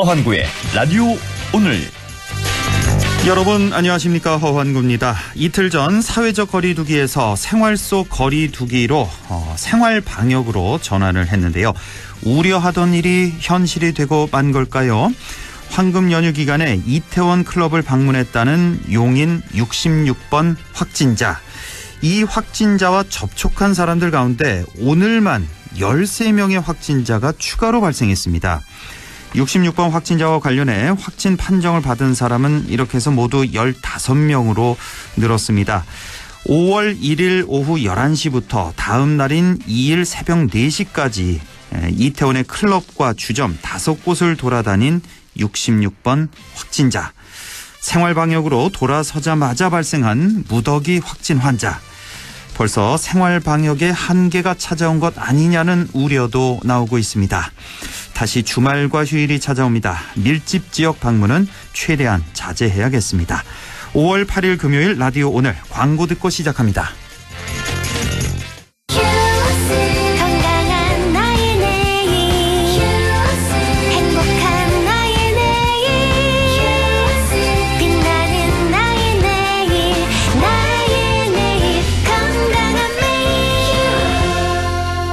허환구의 라디오 오늘. 여러분 안녕하십니까, 허환구입니다. 이틀 전 사회적 거리두기에서 생활 속 거리두기로 생활 방역으로 전환을 했는데요. 우려하던 일이 현실이 되고 만 걸까요? 황금 연휴 기간에 이태원 클럽을 방문했다는 용인 66번 확진자. 이 확진자와 접촉한 사람들 가운데 오늘만 13명의 확진자가 추가로 발생했습니다. 66번 확진자와 관련해 확진 판정을 받은 사람은 이렇게 해서 모두 15명으로 늘었습니다. 5월 1일 오후 11시부터 다음 날인 2일 새벽 4시까지 이태원의 클럽과 주점 5곳을 돌아다닌 66번 확진자. 생활방역으로 돌아서자마자 발생한 무더기 확진 환자. 벌써 생활방역의 한계가 찾아온 것 아니냐는 우려도 나오고 있습니다. 다시 주말과 휴일이 찾아옵니다. 밀집 지역 방문은 최대한 자제해야겠습니다. 5월 8일 금요일 라디오 오늘 광고 듣고 시작합니다.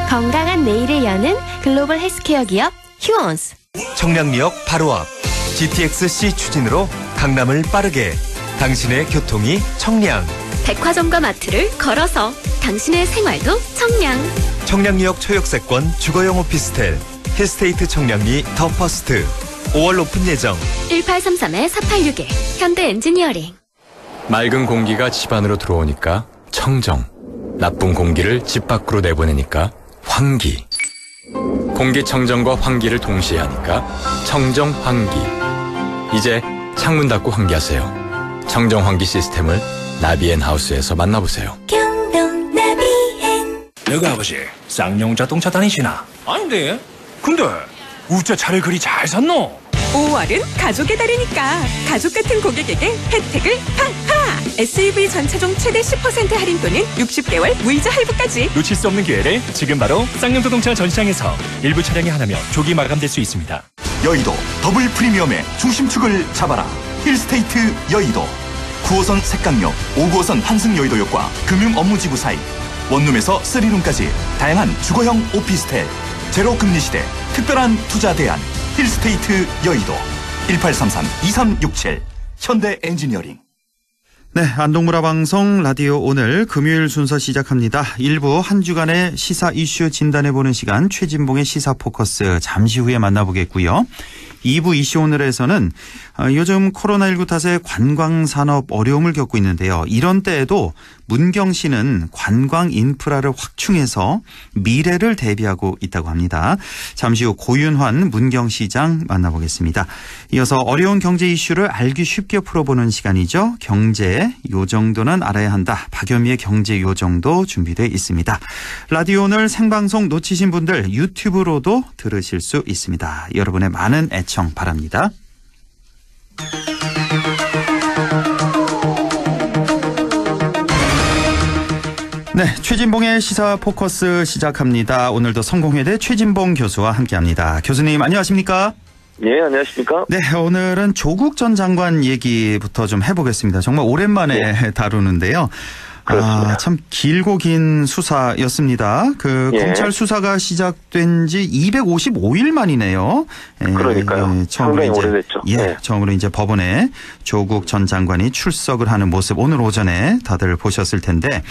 건강한 내일을 여는 글로벌 헬스케어 기업 휴원스. 청량리역 바로 앞 GTX-C 추진으로 강남을 빠르게. 당신의 교통이 청량. 백화점과 마트를 걸어서 당신의 생활도 청량. 청량리역 초역세권 주거용 오피스텔 힐스테이트 청량리 더 퍼스트. 5월 오픈 예정. 1833-4861 현대 엔지니어링. 맑은 공기가 집 안으로 들어오니까 청정. 나쁜 공기를 집 밖으로 내보내니까 환기. 공기청정과 환기를 동시에 하니까 청정환기. 이제 창문 닫고 환기하세요. 청정환기 시스템을 나비앤하우스에서 만나보세요. 경동 나비앤. 너가 아버지 쌍용 자동차 다니시나? 아닌데. 근데 우짜 차를 그리 잘 샀노? 5월은 가족의 달이니까 가족 같은 고객에게 혜택을 팡팡! SUV 전차종 최대 10% 할인 또는 60개월 무이자 할부까지. 놓칠 수 없는 기회를 지금 바로 쌍용 자동차 전시장에서 일부 차량이 하나며 조기 마감될 수 있습니다. 여의도 더블 프리미엄의 중심축을 잡아라. 힐스테이트 여의도. 9호선 색강역, 5구호선 환승여의도역과 금융 업무지구 사이. 원룸에서 3룸까지 다양한 주거형 오피스텔. 제로 금리 시대 특별한 투자 대안. 힐스테이트 여의도. 1833-2367 현대 엔지니어링. 네, 안동문화 방송 라디오 오늘 금요일 순서 시작합니다. 1부 한 주간의 시사 이슈 진단해보는 시간 최진봉의 시사 포커스 잠시 후에 만나보겠고요. 2부 이슈 오늘에서는 요즘 코로나19 탓에 관광산업 어려움을 겪고 있는데요. 이런 때에도 문경시는 관광 인프라를 확충해서 미래를 대비하고 있다고 합니다. 잠시 후 고윤환 문경시장 만나보겠습니다. 이어서 어려운 경제 이슈를 알기 쉽게 풀어보는 시간이죠. 경제 요 정도는 알아야 한다. 박연미의 경제 요 정도 준비되어 있습니다. 라디오 오늘 생방송 놓치신 분들 유튜브로도 들으실 수 있습니다. 여러분의 많은 애청 바랍니다. 네, 최진봉의 시사 포커스 시작합니다. 오늘도 성공회대 최진봉 교수와 함께합니다. 교수님 안녕하십니까? 네, 안녕하십니까? 네, 오늘은 조국 전 장관 얘기부터 좀 해보겠습니다. 정말 오랜만에 다루는데요. 그렇습니다. 참 길고 긴 수사였습니다. 검찰 수사가 시작된 지 255일 만이네요. 그러니까요. 상당히 오래됐죠. 처음으로 이제 법원에 조국 전 장관이 출석을 하는 모습 오늘 오전에 다들 보셨을 텐데.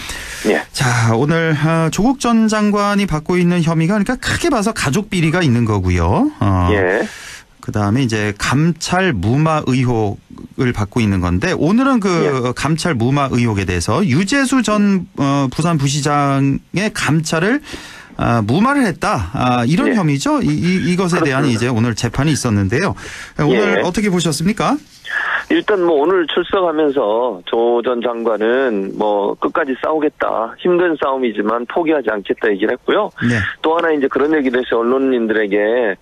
자, 오늘 조국 전 장관이 받고 있는 혐의가 그러니까 크게 봐서 가족 비리가 있는 거고요. 그다음에 이제 감찰 무마 의혹을 받고 있는 건데 오늘은 감찰 무마 의혹에 대해서 유재수 전 부산부시장의 감찰을 무마를 했다. 이런 혐의죠. 이것에 대한 이제 오늘 재판이 있었는데요. 오늘 어떻게 보셨습니까? 일단 오늘 출석하면서 조 전 장관은 끝까지 싸우겠다. 힘든 싸움이지만 포기하지 않겠다 얘기를 했고요. 또 하나 이제 그런 얘기를 했어요. 언론인들에게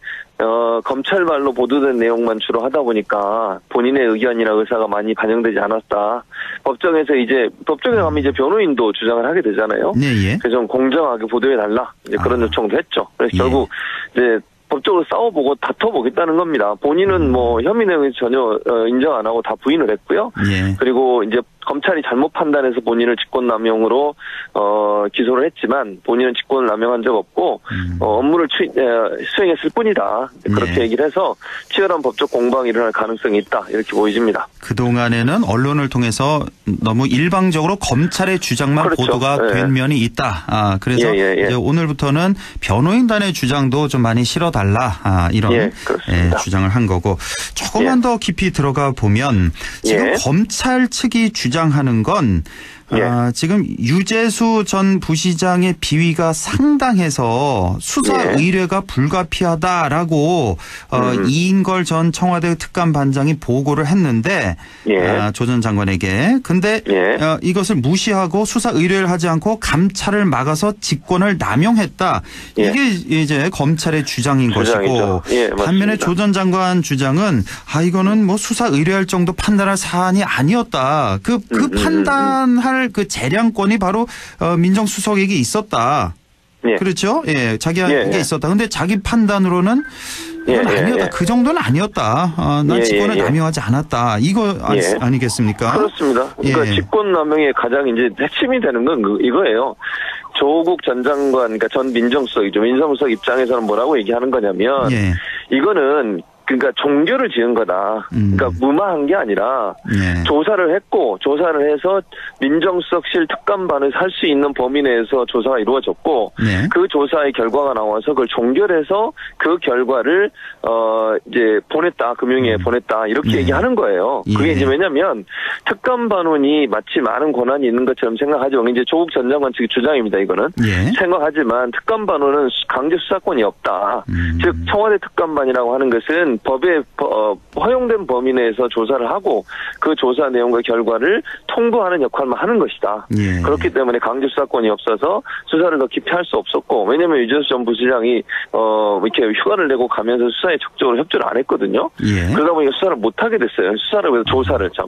검찰발로 보도된 내용만 주로 하다 보니까 본인의 의견이나 의사가 많이 반영되지 않았다. 법정에 가면 이제 변호인도 주장을 하게 되잖아요. 그래서 좀 공정하게 보도해달라. 이제 그런 요청도 했죠. 그래서 결국 이제 법적으로 싸워보고 다퉈보겠다는 겁니다. 본인은 뭐 혐의 내용에 전혀 인정 안 하고 다 부인을 했고요. 예. 그리고 이제 검찰이 잘못 판단해서 본인을 직권남용으로 기소를 했지만 본인은 직권을 남용한 적 없고 업무를 수행했을 뿐이다. 그렇게 얘기를 해서 치열한 법적 공방이 일어날 가능성이 있다. 이렇게 보여집니다. 그동안에는 언론을 통해서 너무 일방적으로 검찰의 주장만 그렇죠. 보도가 된 면이 있다. 그래서 이제 오늘부터는 변호인단의 주장도 좀 많이 실어달라. 이런 주장을 한 거고 조금만 더 깊이 들어가 보면 지금 검찰 측이 주장하는 건 지금 유재수 전 부시장의 비위가 상당해서 수사 의뢰가 불가피하다라고 이인걸 전 청와대 특감반장이 보고를 했는데 조 전 장관에게. 근데 이것을 무시하고 수사 의뢰를 하지 않고 감찰을 막아서 직권을 남용했다. 이게 이제 검찰의 주장인 것이고 반면에 조 전 장관 주장은 이거는 뭐 수사 의뢰할 정도 판단할 사안이 아니었다. 그 판단할 그 재량권이 바로 민정수석에게 있었다. 그렇죠? 자기에게 있었다. 근데 자기 판단으로는 이건 아니었다. 그 정도는 아니었다. 난 직권을 남용하지 않았다. 이거 아니겠습니까? 그렇습니다. 그러니까 직권남용의 가장 이제 핵심이 되는 건 이거예요. 조국 전 장관, 그러니까 전 민정수석이죠. 민정수석 입장에서는 뭐라고 얘기하는 거냐면 이거는 그러니까 종교를 지은 거다. 그러니까 무마한 게 아니라 조사를 했고 조사를 해서 민정수석실 특감반에서 할 수 있는 범위 내에서 조사가 이루어졌고 그 조사의 결과가 나와서 그걸 종결해서 그 결과를 이제 보냈다. 금융위에 보냈다. 이렇게 얘기하는 거예요. 그게 이제 왜냐면 특감반원이 마치 많은 권한이 있는 것처럼 생각하지만 이제 조국 전 장관 측의 주장입니다. 이거는 생각하지만 특감반원은 강제 수사권이 없다. 즉 청와대 특감반이라고 하는 것은 법에 허용된 범위 내에서 조사를 하고 그 조사 내용과 결과를 통보하는 역할만 하는 것이다. 그렇기 때문에 강제 수사권이 없어서 수사를 더 깊이 할 수 없었고 왜냐하면 유재수 전 부시장이 이렇게 휴가를 내고 가면서 수사에 적극적으로 협조를 안 했거든요. 그러다 보니까 수사를 못 하게 됐어요. 수사를 위해서 조사를 참.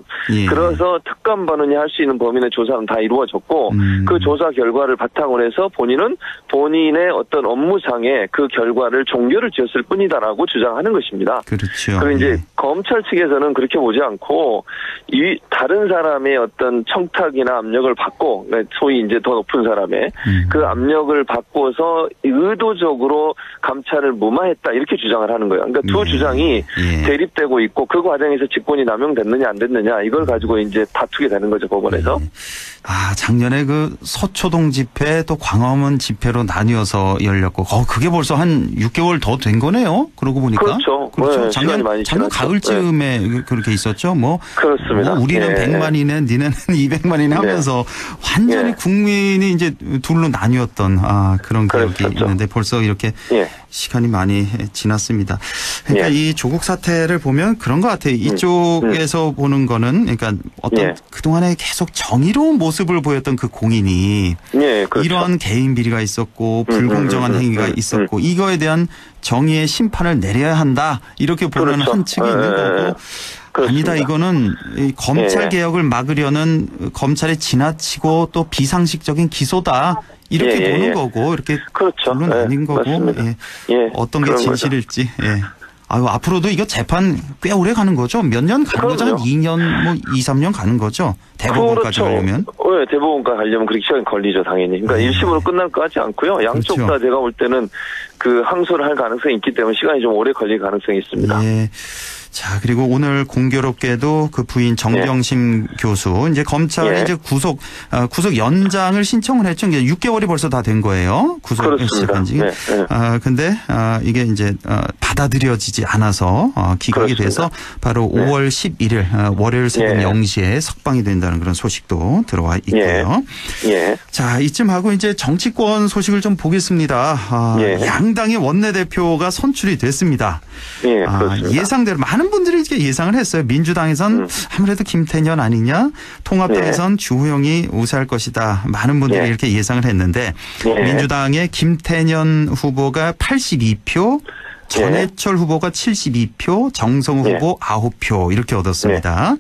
그래서 특감반원이 할 수 있는 범위 내 조사는 다 이루어졌고 그 조사 결과를 바탕으로 해서 본인은 본인의 어떤 업무상의 그 결과를 종결을 지었을 뿐이다라고 주장하는 것입니다. 그렇죠. 그리고 이제 검찰 측에서는 그렇게 보지 않고 이 다른 사람의 어떤 청탁이나 압력을 받고 소위 이제 더 높은 사람의 그 압력을 받고서 의도적으로 감찰을 무마했다 이렇게 주장을 하는 거예요. 그러니까 두 주장이 대립되고 있고 그 과정에서 직권이 남용됐느냐 안 됐느냐 이걸 가지고 이제 다투게 되는 거죠 법원에서. 작년에 그 서초동 집회 또 광화문 집회로 나뉘어서 열렸고 그게 벌써 한 6개월 더 된 거네요. 그러고 보니까. 그렇죠. 작년 가을쯤에 그렇게 있었죠. 그렇습니다. 우리는 100만이네, 니네는 200만이네 하면서 완전히 국민이 이제 둘로 나뉘었던 그런 기억이 있는데 벌써 이렇게 시간이 많이 지났습니다. 그러니까 이 조국 사태를 보면 그런 것 같아요. 이쪽에서 보는 거는 그러니까 어떤 그동안에 계속 정의로운 모습을 보였던 그 공인이 이런 개인 비리가 있었고 불공정한 행위가 있었고 이거에 대한 정의의 심판을 내려야 한다. 이렇게 보는 한 측이 있는 거고 아니다. 이거는 검찰 개혁을 막으려는 검찰의 지나치고 또 비상식적인 기소다. 이렇게 보는 거고 이렇게 결론 아닌 거고 어떤 게 진실일지. 앞으로도 이거 재판 꽤 오래 가는 거죠? 몇 년 가는 거죠? 한 2년, 2, 3년 가는 거죠? 대법원까지 가려면? 대법원까지 가려면 그렇게 시간이 걸리죠, 당연히. 그러니까 1심으로 끝날 것 같지 않고요. 양쪽 다 제가 볼 때는 그 항소를 할 가능성이 있기 때문에 시간이 좀 오래 걸릴 가능성이 있습니다. 자, 그리고 오늘 공교롭게도 그 부인 정경심 교수 이제 검찰이 이제 구속 연장을 신청을 했죠. 이제 6개월이 벌써 다 된 거예요. 구속 시작한 지. 근데 이게 이제 받아들여지지 않아서 기각이 돼서 바로 5월 11일 월요일 새벽 0시에 석방이 된다는 그런 소식도 들어와 있고요. 자, 이쯤 하고 이제 정치권 소식을 좀 보겠습니다. 양당의 원내대표가 선출이 됐습니다. 예상대로 많은 분들이 이렇게 예상을 했어요. 민주당에선 아무래도 김태년 아니냐, 통합당에선 주호영이 우세할 것이다. 많은 분들이 이렇게 예상을 했는데 민주당의 김태년 후보가 82표, 전해철 후보가 72표, 정성우 후보 9표 이렇게 얻었습니다.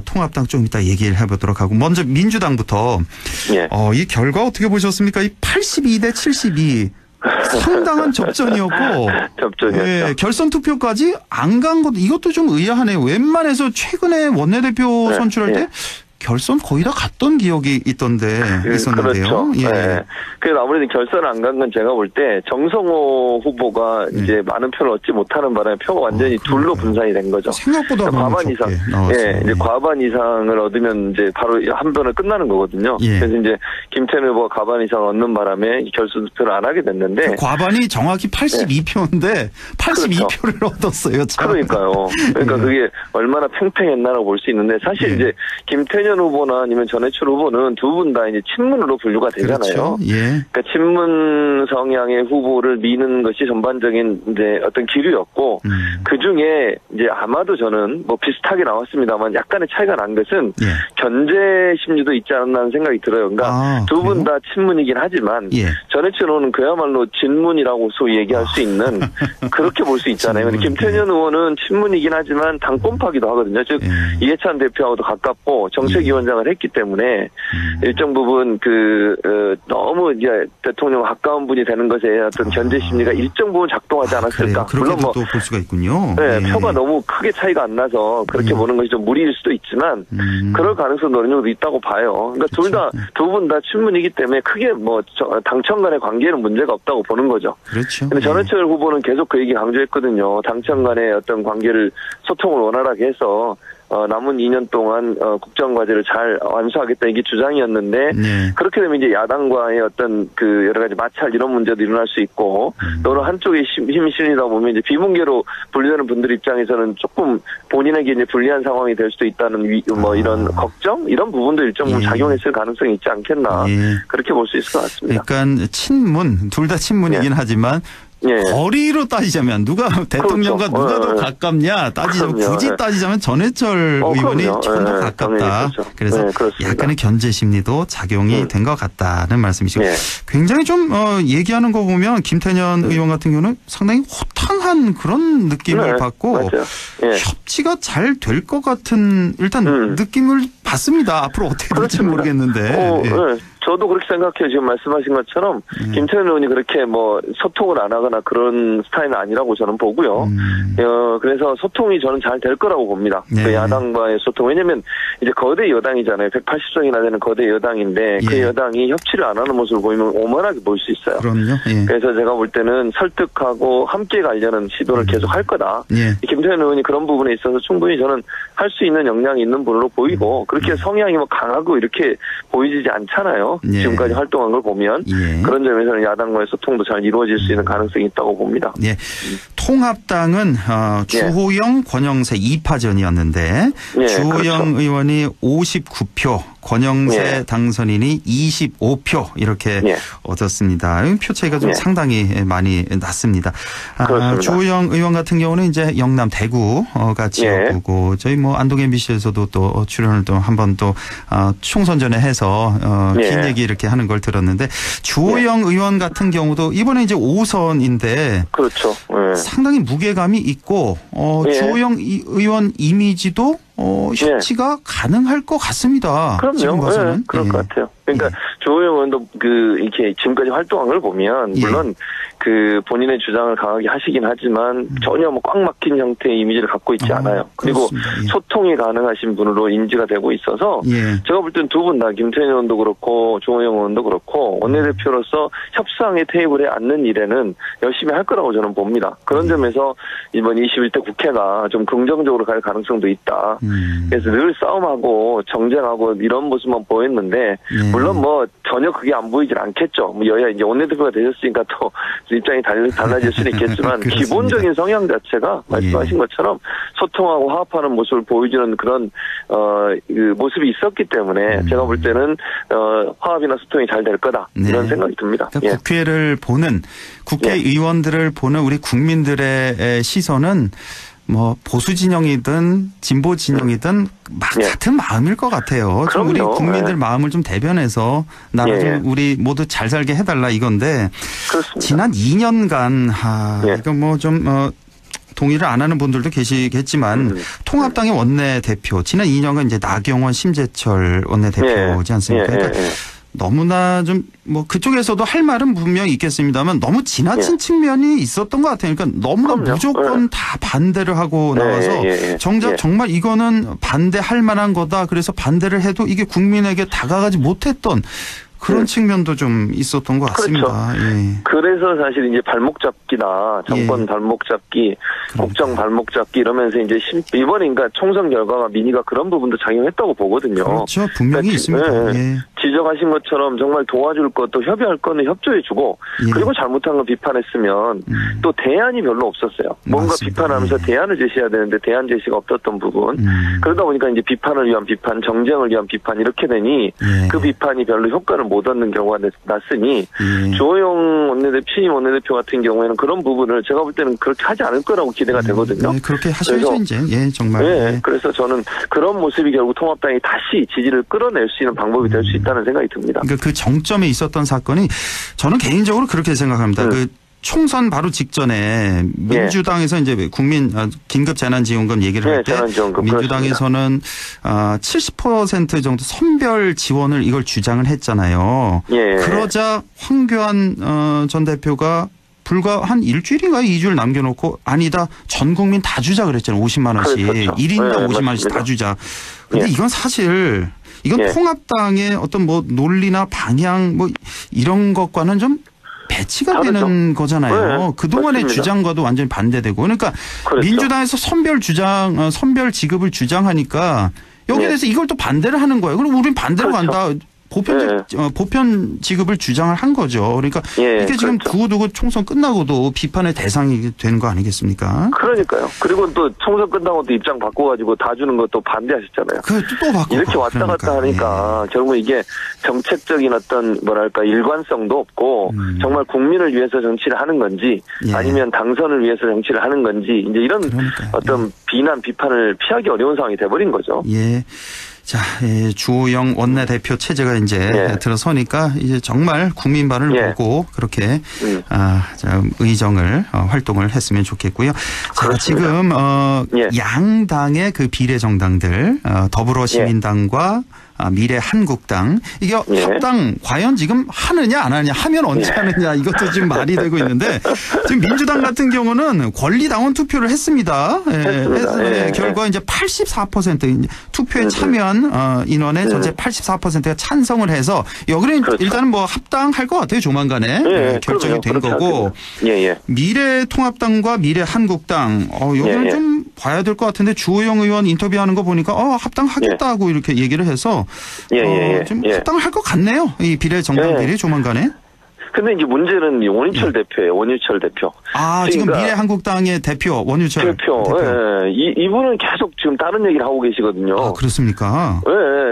통합당 좀 이따 얘기를 해보도록 하고 먼저 민주당부터 이 결과 어떻게 보셨습니까? 이 82대 72. 상당한 접전이었고. 접전이었죠. 예, 결선 투표까지 안 간 것도 이것도 좀 의아하네요. 웬만해서 최근에 원내대표 선출할 때 결선 거의 다 갔던 기억이 있었는데요. 그렇죠. 예. 네. 그래서 아무래도 결선 안 간 건 제가 볼 때 정성호 후보가 이제 많은 표를 얻지 못하는 바람에 표가 완전히 둘로 분산이 된 거죠. 생각보다 과반 이상. 예, 이제 과반 이상을 얻으면 이제 바로 한 번은 끝나는 거거든요. 예. 그래서 이제 김태년 후보가 과반 이상을 얻는 바람에 결선 투표를 안 하게 됐는데 그 과반이 정확히 82표인데 82표를 그렇죠. 얻었어요. 참. 그러니까요. 그러니까 그게 얼마나 팽팽했나라고 볼 수 있는데 사실 이제 김태년 후보나 아니면 전해철 후보는 두 분 다 이제 친문으로 분류가 되잖아요. 그렇죠. 예. 그러니까 친문 성향의 후보를 미는 것이 전반적인 이제 어떤 기류였고 그 중에 이제 아마도 저는 뭐 비슷하게 나왔습니다만 약간의 차이가 난 것은 견제 심리도 있지 않나 하는 생각이 들어요. 그러니까 두 분 다 친문이긴 하지만 전해철 의원은 그야말로 진문이라고 소위 얘기할 수 있는 그렇게 볼 수 있잖아요. 근데 김태년 의원은 친문이긴 하지만 당권파기도 하거든요. 즉 이해찬 대표하고도 가깝고 정책위원장을 했기 때문에 일정 부분 너무 이제 대통령 가까운 분이 되는 것에 어떤 견제 심리가 일정 부분 작동하지 않았을까. 물론 뭐 볼 수가 있군요. 네, 표가 너무 크게 차이가 안 나서 그렇게 보는 것이 좀 무리일 수도 있지만 그럴 가능성도 어느 정도 있다고 봐요. 그러니까 두 분 다 친문이기 때문에 크게 뭐 당청 간의 관계는 문제가 없다고 보는 거죠. 그렇죠. 근데 전해철 후보는 계속 그 얘기 강조했거든요. 당청 간의 어떤 관계를 소통을 원활하게 해서 남은 2년 동안 국정과제를 잘 완수하겠다 이게 주장이었는데 그렇게 되면 이제 야당과의 어떤 그 여러 가지 마찰 이런 문제도 일어날 수 있고 또는 한쪽에 힘이 실리다 보면 이제 비문계로 분류되는 분들 입장에서는 조금 본인에게 이제 불리한 상황이 될 수도 있다는 뭐 이런 걱정 이런 부분도 일정 부분 작용했을 가능성이 있지 않겠나 그렇게 볼 수 있을 것 같습니다. 그러니까 친문 둘 다 친문이긴 하지만. 거리로 따지자면 누가 대통령과 그렇죠. 누가 더 가깝냐 따지자면 굳이 따지자면 전해철 의원이 조금 더 가깝다. 그래서 약간의 견제 심리도 작용이 된 것 같다는 말씀이시고 굉장히 좀 얘기하는 거 보면 김태년 의원 같은 경우는 상당히 호탕한 그런 느낌을 받고 협치가 잘 될 것 같은 일단 느낌을 받습니다. 앞으로 어떻게 될지 모르겠는데. 저도 그렇게 생각해요. 지금 말씀하신 것처럼 김태년 의원이 그렇게 뭐 소통을 안 하거나 그런 스타일은 아니라고 저는 보고요. 그래서 소통이 저는 잘 될 거라고 봅니다. 그 야당과의 소통. 왜냐면 이제 거대 여당이잖아요. 180석이나 되는 거대 여당인데 그 여당이 협치를 안 하는 모습을 보이면 오만하게 보일 수 있어요. 그럼요. 그래서 제가 볼 때는 설득하고 함께 가려는 시도를 계속 할 거다. 김태년 의원이 그런 부분에 있어서 충분히 저는 할 수 있는 역량이 있는 분으로 보이고 그렇게 성향이 뭐 강하고 이렇게 보이지 않잖아요. 지금까지 활동한 걸 보면 그런 점에서는 야당과의 소통도 잘 이루어질 수 있는 가능성이 있다고 봅니다. 통합당은 주호영, 권영세 2파전이었는데 주호영 의원이 59표, 권영세 당선인이 25표 이렇게 얻었습니다. 표 차이가 좀 상당히 많이 났습니다. 주호영 의원 같은 경우는 이제 영남 대구가 지역구고 저희 뭐 안동 MBC에서도 또 출연을 또 한 번 또 총선 전에 해서 긴 얘기 이렇게 하는 걸 들었는데 주호영 의원 같은 경우도 이번에 이제 5선인데 그렇죠. 상당히 무게감이 있고 주호영 의원 이미지도 협치가 가능할 것 같습니다. 그럼요. 지금 봐서는. 그럴 것 같아요. 그러니까 주호영 의원도 이렇게 지금까지 활동한 걸 보면 물론 그 본인의 주장을 강하게 하시긴 하지만 전혀 뭐 꽉 막힌 형태의 이미지를 갖고 있지 않아요. 그리고 소통이 가능하신 분으로 인지가 되고 있어서 제가 볼 땐 두 분 다 김태년 의원도 그렇고 주호영 의원도 그렇고 원내대표로서 협상의 테이블에 앉는 일에는 열심히 할 거라고 저는 봅니다. 그런 점에서 이번 21대 국회가 좀 긍정적으로 갈 가능성도 있다. 그래서 늘 싸움하고 정쟁하고 이런 모습만 보였는데 물론 뭐 전혀 그게 안 보이질 않겠죠. 뭐 여야 이제 원내대표가 되셨으니까 또 입장이 달라질 수는 있겠지만 기본적인 성향 자체가 말씀하신 것처럼 소통하고 화합하는 모습을 보여주는 그런 그 모습이 있었기 때문에 제가 볼 때는 화합이나 소통이 잘 될 거다 이런 생각이 듭니다. 그러니까 국회를 보는 국회의원들을 보는 우리 국민들의 시선은 뭐 보수 진영이든 진보 진영이든 같은 마음일 것 같아요. 좀 우리 국민들 마음을 좀 대변해서 나라 좀 우리 모두 잘 살게 해달라 이건데 지난 2년간 이거 뭐 좀 동의를 안 하는 분들도 계시겠지만 통합당의 원내대표 지난 2년간 이제 나경원, 심재철 원내대표지 않습니까? 그러니까 너무나 좀 뭐 그쪽에서도 할 말은 분명히 있겠습니다만 너무 지나친 측면이 있었던 것 같아요. 그러니까 너무나 그럼요. 무조건 다 반대를 하고 나와서 정작 정말 이거는 반대할 만한 거다. 그래서 반대를 해도 이게 국민에게 다가가지 못했던 그런 측면도 좀 있었던 것 같습니다. 그렇죠. 예. 그래서 사실 이제 발목 잡기다, 정권 발목 잡기, 국정 발목 잡기 이러면서 이제 이번에 그러니까 총선 결과가 민의가 그런 부분도 작용했다고 보거든요. 그렇죠. 분명히 그러니까 있습니다. 예. 지적하신 것처럼 정말 도와줄 것도 협의할 거는 협조해주고 그리고 잘못한 거 비판했으면 또 대안이 별로 없었어요. 뭔가 맞습니다. 비판하면서 대안을 제시해야 되는데 대안 제시가 없었던 부분. 그러다 보니까 이제 비판을 위한 비판, 정쟁을 위한 비판 이렇게 되니 그 비판이 별로 효과를 못 얻는 경우가 났으니 주호영 원내대표, 신임 원내대표 같은 경우에는 그런 부분을 제가 볼 때는 그렇게 하지 않을 거라고 기대가 되거든요. 네, 그렇게 하셔야죠 이제. 예, 정말. 네, 그래서 저는 그런 모습이 결국 통합당이 다시 지지를 끌어낼 수 있는 방법이 될 수 있다는 생각이 듭니다. 그러니까 그 정점에 있었던 사건이 저는 개인적으로 그렇게 생각합니다. 그 총선 바로 직전에 민주당에서 이제 국민 긴급 재난지원금 얘기를 할 때 민주당에서는 70% 정도 선별 지원을 이걸 주장을 했잖아요. 그러자 황교안 전 대표가 불과 한 일주일인가 2주를 남겨놓고 아니다 전 국민 다 주자 그랬잖아요. 50만 원씩. 그렇죠. 1인당 50만 원씩 다 주자. 근데 이건 사실 이건 통합당의 어떤 뭐 논리나 방향 뭐 이런 것과는 좀 배치가 다르죠. 되는 거잖아요. 그동안의 맞습니다. 주장과도 완전히 반대되고. 그러니까 민주당에서 선별 지급을 주장하니까 여기에 대해서 이걸 또 반대를 하는 거예요. 그럼 우린 반대로 간다. 보편 지급을 주장을 한 거죠. 그러니까 이게 지금 두고두고 총선 끝나고도 비판의 대상이 되는 거 아니겠습니까? 그러니까요. 그리고 또 총선 끝나고도 입장 바꿔가지고 다 주는 것도 반대하셨잖아요. 또 바꾸고. 이렇게 왔다 갔다 하니까 결국 이게 정책적인 어떤 뭐랄까 일관성도 없고 정말 국민을 위해서 정치를 하는 건지 아니면 당선을 위해서 정치를 하는 건지 이제 이런 어떤 비난 비판을 피하기 어려운 상황이 돼버린 거죠. 예. 자, 주호영 원내대표 체제가 이제 들어서니까 이제 정말 국민발을 보고 그렇게 의정을 활동을 했으면 좋겠고요. 자, 지금 양당의 그 비례정당들 더불어시민당과 미래한국당 이게 합당 과연 지금 하느냐 안 하느냐 하면 언제 하느냐 이것도 지금 말이 되고 있는데 지금 민주당 같은 경우는 권리당원 투표를 했습니다. 결과 이제 84% 투표에 참여한 인원의 전체 84%가 찬성을 해서 여기는 일단은 뭐 합당할 것 같아요. 조만간에 결정이 된 거고 미래통합당과 미래한국당 여기는 좀 봐야 될 것 같은데 주호영 의원 인터뷰하는 거 보니까 합당하겠다고 이렇게 얘기를 해서 좀 합당을 할 것 같네요. 이 비례 정당들이 조만간에. 근데 이제 문제는 원유철 대표예요. 원유철 대표. 지금 미래한국당의 대표 원유철 대표. 이분은 계속 지금 다른 얘기를 하고 계시거든요. 그렇습니까?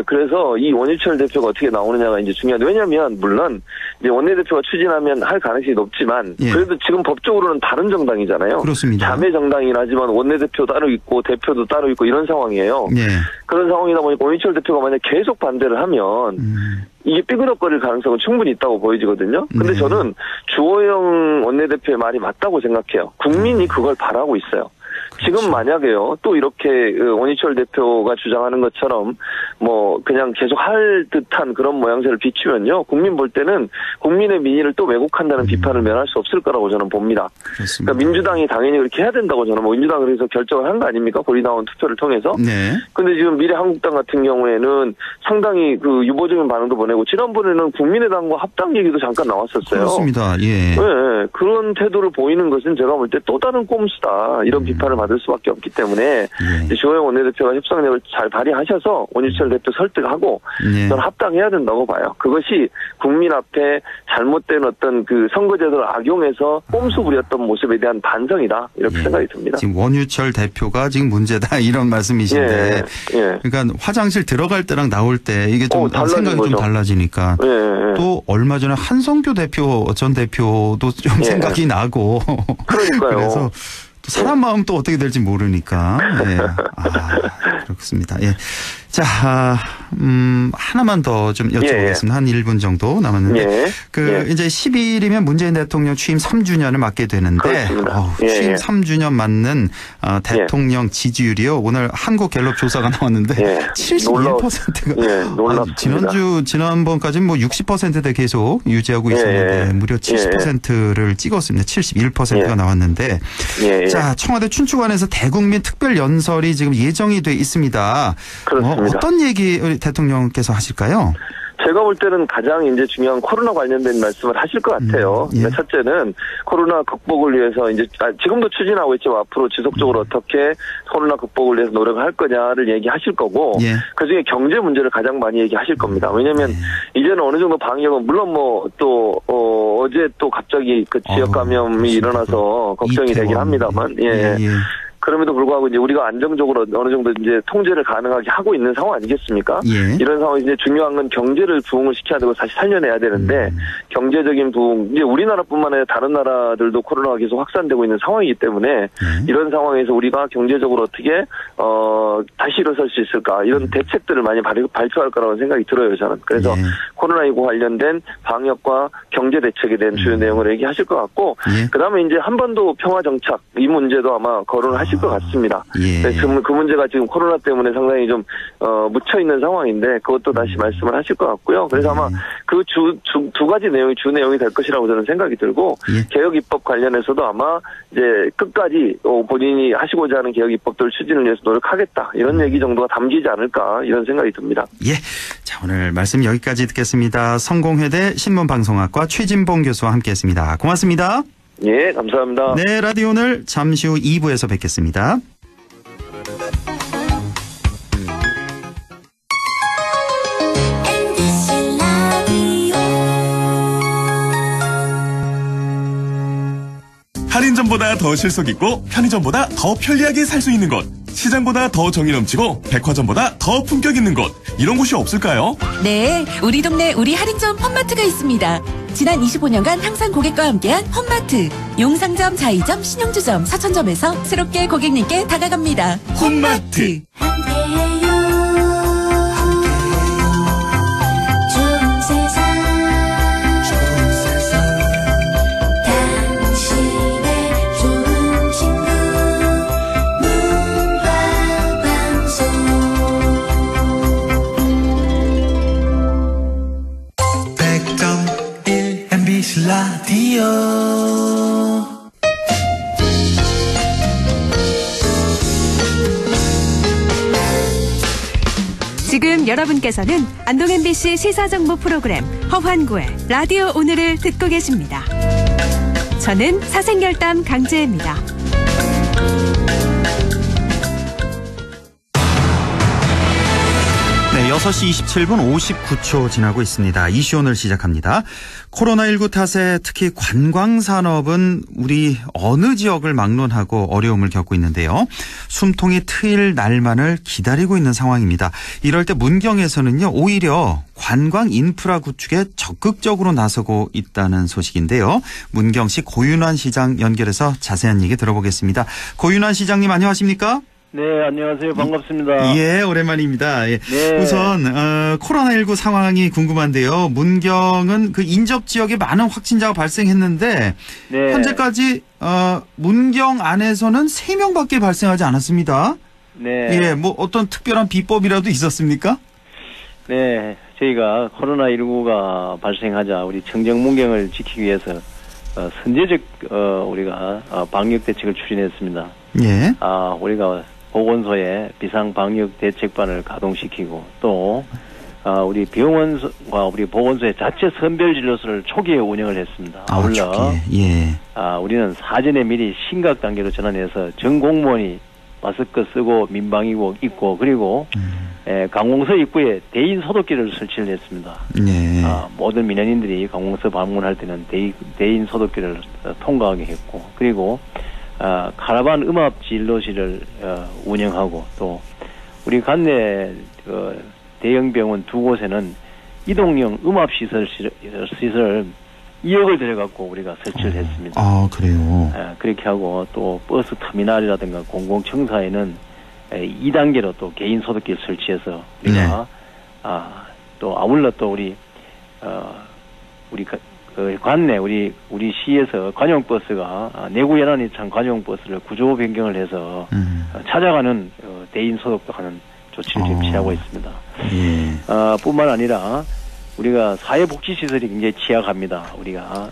그래서 이 원유철 대표가 어떻게 나오느냐가 이제 중요한데 왜냐하면 물론 이제 원내대표가 추진하면 할 가능성이 높지만 그래도 지금 법적으로는 다른 정당이잖아요. 그렇습니다. 자매 정당이긴 하지만 원내대표 따로 있고 대표도 따로 있고 이런 상황이에요. 그런 상황이다 보니까 원유철 대표가 만약 계속 반대를 하면 이게 삐그덕거릴 가능성은 충분히 있다고 보여지거든요. 근데 저는 주호영 원내대표의 말이 맞다고 생각해요. 국민이 그걸 바라고 있어요. 지금 만약에요, 또 이렇게 원희철 대표가 주장하는 것처럼 뭐 그냥 계속 할 듯한 그런 모양새를 비추면요, 국민 볼 때는 국민의 민의를 또 왜곡한다는 비판을 면할 수 없을 거라고 저는 봅니다. 그러니까 민주당이 당연히 그렇게 해야 된다고 저는 민주당이 그래서 결정을 한 거 아닙니까? 권리당원 투표를 통해서. 근데 지금 미래한국당 같은 경우에는 상당히 그 유보적인 반응도 보내고 지난번에는 국민의당과 합당 얘기도 잠깐 나왔었어요. 그렇습니다. 그런 태도를 보이는 것은 제가 볼 때 또 다른 꼼수다. 이런 비판을 받을 수밖에 없기 때문에 주호영 원내대표가 협상력을 잘 발휘하셔서 원유철 대표 설득하고 저는 합당해야 된다고 봐요. 그것이 국민 앞에 잘못된 어떤 그 선거제도를 악용해서 꼼수 부렸던 모습에 대한 반성이다. 이렇게 생각이 듭니다. 지금 원유철 대표가 지금 문제다 이런 말씀이신데 그러니까 화장실 들어갈 때랑 나올 때 이게 좀 생각이 좀 달라지니까 또 얼마 전에 한성규 전 대표도 좀 생각이 나고 그러니까요. 그래서 사람 마음 또 어떻게 될지 모르니까. 그렇습니다. 자, 하나만 더 좀 여쭤보겠습니다. 한 1분 정도 남았는데. 이제 10일이면 문재인 대통령 취임 3주년을 맞게 되는데, 취임 3주년 맞는 대통령 지지율이요. 오늘 한국갤럽 조사가 나왔는데, 71%가. 지난번까지는 뭐 60%대 계속 유지하고 있었는데, 무려 70%를 찍었습니다. 71%가 나왔는데. 자, 청와대 춘추관에서 대국민 특별연설이 지금 예정이 돼 있습니다. 그렇습니다. 어떤 얘기 대통령께서 하실까요? 제가 볼 때는 가장 이제 중요한 코로나 관련된 말씀을 하실 것 같아요. 그러니까 첫째는 코로나 극복을 위해서 이제 지금도 추진하고 있지만 앞으로 지속적으로 어떻게 코로나 극복을 위해서 노력을 할 거냐를 얘기하실 거고 그중에 경제 문제를 가장 많이 얘기하실 겁니다. 왜냐하면 이제는 어느 정도 방역은 물론 뭐 또 어제 또 갑자기 그 지역 감염이 일어나서 걱정이 되긴 합니다만 그럼에도 불구하고 이제 우리가 안정적으로 어느 정도 이제 통제를 가능하게 하고 있는 상황 아니겠습니까? 이런 상황에서 이제 중요한 건 경제를 부흥을 시켜야 되고 다시 살려내야 되는데 경제적인 부흥, 이제 우리나라뿐만 아니라 다른 나라들도 코로나가 계속 확산되고 있는 상황이기 때문에 이런 상황에서 우리가 경제적으로 어떻게 다시 일어설 수 있을까 이런 대책들을 많이 발표할 거라고 생각이 들어요, 저는. 그래서 코로나19 관련된 방역과 경제 대책에 대한 주요 내용을 얘기하실 것 같고 그다음에 이제 한반도 평화 정착 이 문제도 아마 거론을 하실 것 같습니다. 그 문제가 지금 코로나 때문에 상당히 좀 묻혀 있는 상황인데 그것도 다시 말씀을 하실 것 같고요. 그래서 아마 그 두 가지 내용이 주 내용이 될 것이라고 저는 생각이 들고 개혁 입법 관련해서도 아마 이제 끝까지 본인이 하시고자 하는 개혁 입법들 추진을 위해서 노력하겠다 이런 얘기 정도가 담기지 않을까 이런 생각이 듭니다. 자, 오늘 말씀 여기까지 듣겠습니다. 성공회대 신문방송학과 최진봉 교수와 함께했습니다. 고맙습니다. 감사합니다. 네, 라디오 오늘 잠시 후 2부에서 뵙겠습니다. 할인점보다 더 실속 있고 편의점보다 더 편리하게 살 수 있는 곳, 시장보다 더 정이 넘치고 백화점보다 더 품격 있는 곳, 이런 곳이 없을까요? 네, 우리 동네 우리 할인점 홈마트가 있습니다. 지난 25년간 항상 고객과 함께한 홈마트. 용상점, 자이점, 신용주점, 사천점에서 새롭게 고객님께 다가갑니다. 홈마트. 라디오 지금 여러분께서는 안동 MBC 시사정보 프로그램 허환구의 라디오 오늘을 듣고 계십니다. 저는 사생결담 강재입니다. 네, 6시 27분 59초 지나고 있습니다. 이슈 오늘 시작합니다. 코로나19 탓에 특히 관광산업은 우리 어느 지역을 막론하고 어려움을 겪고 있는데요. 숨통이 트일 날만을 기다리고 있는 상황입니다. 이럴 때 문경에서는요, 오히려 관광 인프라 구축에 적극적으로 나서고 있다는 소식인데요. 문경시 고윤환 시장 연결해서 자세한 얘기 들어보겠습니다. 고윤환 시장님 안녕하십니까? 네, 안녕하세요. 반갑습니다. 오랜만입니다. 우선 코로나19 상황이 궁금한데요. 문경은 그 인접 지역에 많은 확진자가 발생했는데 현재까지 문경 안에서는 3명밖에 발생하지 않았습니다. 뭐 어떤 특별한 비법이라도 있었습니까? 네, 저희가 코로나19가 발생하자 우리 청정 문경을 지키기 위해서 선제적 우리가 방역 대책을 추진했습니다. 우리가 보건소에 비상방역대책반을 가동시키고 또 우리 병원과 우리 보건소의 자체 선별진료소를 초기에 운영을 했습니다. 아울러 우리는 사전에 미리 심각 단계로 전환해서 전 공무원이 마스크 쓰고 민방위복 입고 그리고 관공서 입구에 대인 소독기를 설치를 했습니다. 모든 민원인들이 관공서 방문할 때는 대인 소독기를 통과하게 했고 그리고 카라반 음압 진료실을 운영하고 또 우리 관내 대형 병원 2곳에는 이동형 음압 시설 2억을 들여갖고 우리가 설치를 했습니다. 그래요? 그렇게 하고 또 버스 터미널이라든가 공공청사에는 2단계로 또 개인 소독기를 설치해서 우리가 또 아울러 또 우리 관내 우리 시에서 관용버스가 내구 연한이 찬 관용버스를 구조 변경을 해서 찾아가는 대인 소독도 하는 조치를 지금 취하고 있습니다. 뿐만 아니라 우리가 사회복지시설이 굉장히 취약합니다. 우리가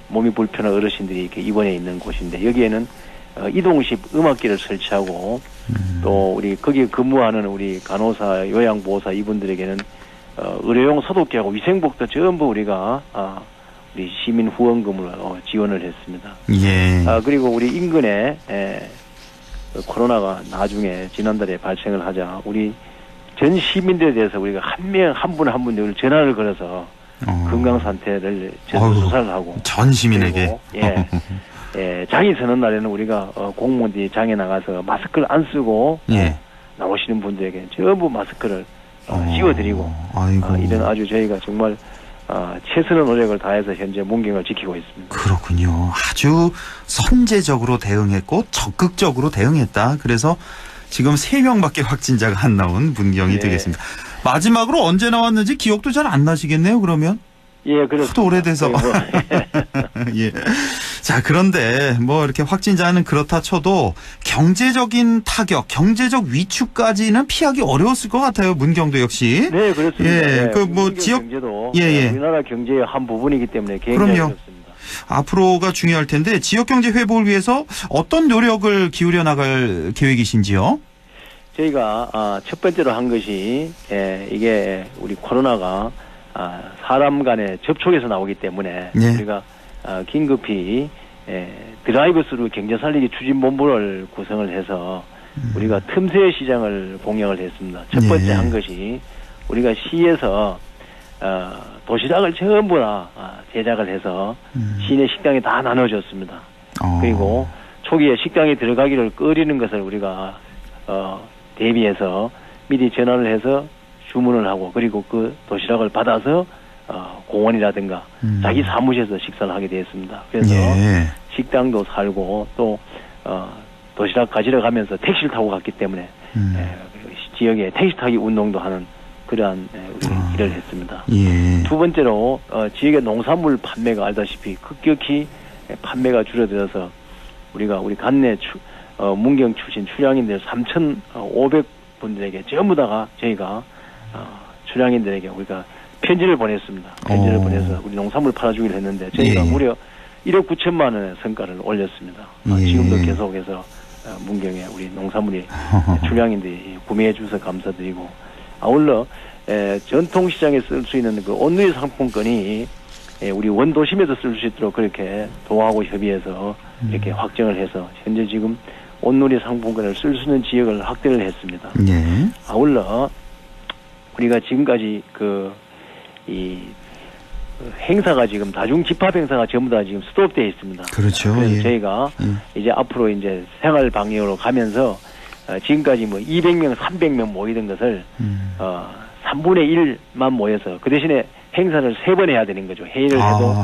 몸이 불편한 어르신들이 이렇게 입원해 있는 곳인데 여기에는 이동식 음악기를 설치하고 또 우리 거기에 근무하는 우리 간호사, 요양보호사 이분들에게는 의료용 소독기하고 위생복도 전부 우리가 우리 시민 후원금으로 지원을 했습니다. 그리고 우리 인근에 코로나가 나중에 지난달에 발생을 하자 우리 전 시민들에 대해서 우리가 한 분 한 분 전화를 걸어서 건강 상태를 수사를 하고 전 시민에게 장이 서는 날에는 우리가 공무원들이 장에 나가서 마스크를 안 쓰고 나오시는 분들에게 전부 마스크를 씌워드리고 이런 아주 저희가 정말 최선의 노력을 다해서 현재 문경을 지키고 있습니다. 그렇군요. 아주 선제적으로 대응했고 적극적으로 대응했다. 그래서 지금 3명밖에 확진자가 안 나온 문경이 되겠습니다. 마지막으로 언제 나왔는지 기억도 잘 안 나시겠네요, 그러면? 그렇습니다. 하도 오래돼서. 자, 그런데 이렇게 확진자는 그렇다 쳐도 경제적인 타격, 경제적 위축까지는 피하기 어려웠을 것 같아요, 문경도 역시. 네, 그렇습니다. 지역 경제도 우리나라 경제의 한 부분이기 때문에 굉장히 어렵습니다. 앞으로가 중요할 텐데 지역 경제 회복을 위해서 어떤 노력을 기울여 나갈 계획이신지요? 저희가 첫 번째로 한 것이 이게 우리 코로나가 사람 간의 접촉에서 나오기 때문에 우리가 긴급히 드라이브스루 경제 살리기 추진본부를 구성을 해서 우리가 틈새 시장을 공략을 했습니다. 첫 번째 한 것이 우리가 시에서 도시락을 전부 다 제작을 해서 시내 식당에 다 나눠줬습니다. 그리고 초기에 식당에 들어가기를 꺼리는 것을 우리가 대비해서 미리 전화를 해서 주문을 하고 그리고 그 도시락을 받아서 공원이라든가 자기 사무실에서 식사를 하게 되었습니다. 그래서 식당도 살고 또 도시락 가지러 가면서 택시를 타고 갔기 때문에 지역에 택시 타기 운동도 하는 그러한 일을 했습니다. 두 번째로 지역의 농산물 판매가 알다시피 급격히 판매가 줄어들어서 우리 관내 문경 출신 출향인들 3,500분들에게 전부 다가 저희가 출향인들에게 우리가 편지를 보냈습니다. 편지를 보내서 우리 농산물 팔아주기로 했는데 저희가 무려 1억 9천만 원의 성과를 올렸습니다. 지금도 계속해서 문경에 우리 농산물이 출향인들이 구매해 주셔서 감사드리고 아울러 전통시장에 쓸 수 있는 그 온누리 상품권이 우리 원도심에서 쓸 수 있도록 그렇게 도하고 협의해서 이렇게 확정을 해서 현재 지금 온누리 상품권을 쓸 수 있는 지역을 확대를 했습니다. 아울러 우리가 지금까지 이 행사가 지금 다중 집합 행사가 전부 다 지금 스톱되어 있습니다. 그렇죠. 그래서 저희가 이제 앞으로 이제 생활 방역으로 가면서 지금까지 200명, 300명 모이던 것을 3분의 1만 모여서 그 대신에 행사를 3번 해야 되는 거죠. 회의를 해도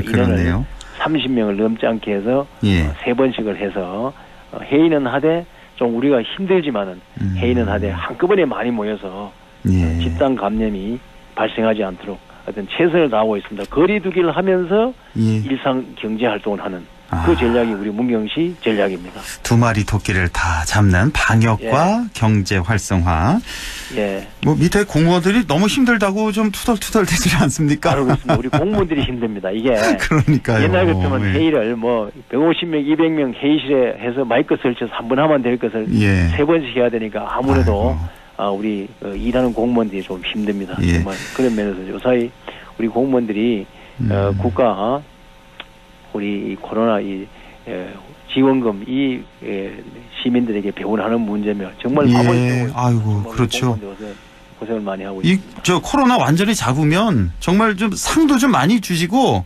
인원을 30명을 넘지 않게 해서 3번씩을 해서 회의는 하되 좀 우리가 힘들지만은 회의는 하되 한꺼번에 많이 모여서 집단 감염이 발생하지 않도록 어떤 최선을 다하고 있습니다. 거리두기를 하면서 일상 경제 활동을 하는 그 전략이 우리 문경시 전략입니다. 두 마리 토끼를 다 잡는 방역과 경제 활성화. 밑에 공무원들이 너무 힘들다고 좀 투덜투덜 되지 않습니까? 바로 그렇습니다. 우리 공무원들이 힘듭니다. 이게 그러니까요. 옛날 같으면 회의를 150명, 200명 회의실에 해서 마이크 설치해서 한 번 하면 될 것을 3번씩 해야 되니까 아무래도 우리 일하는 공무원들이 좀 힘듭니다. 정말 그런 면에서 요사이 우리 공무원들이 국가 우리 코로나 지원금 시민들에게 배분하는 문제며 정말 아이고 그렇죠. 고생을 많이 하고 있습니다. 저 코로나 완전히 잡으면 정말 좀 상도 좀 많이 주시고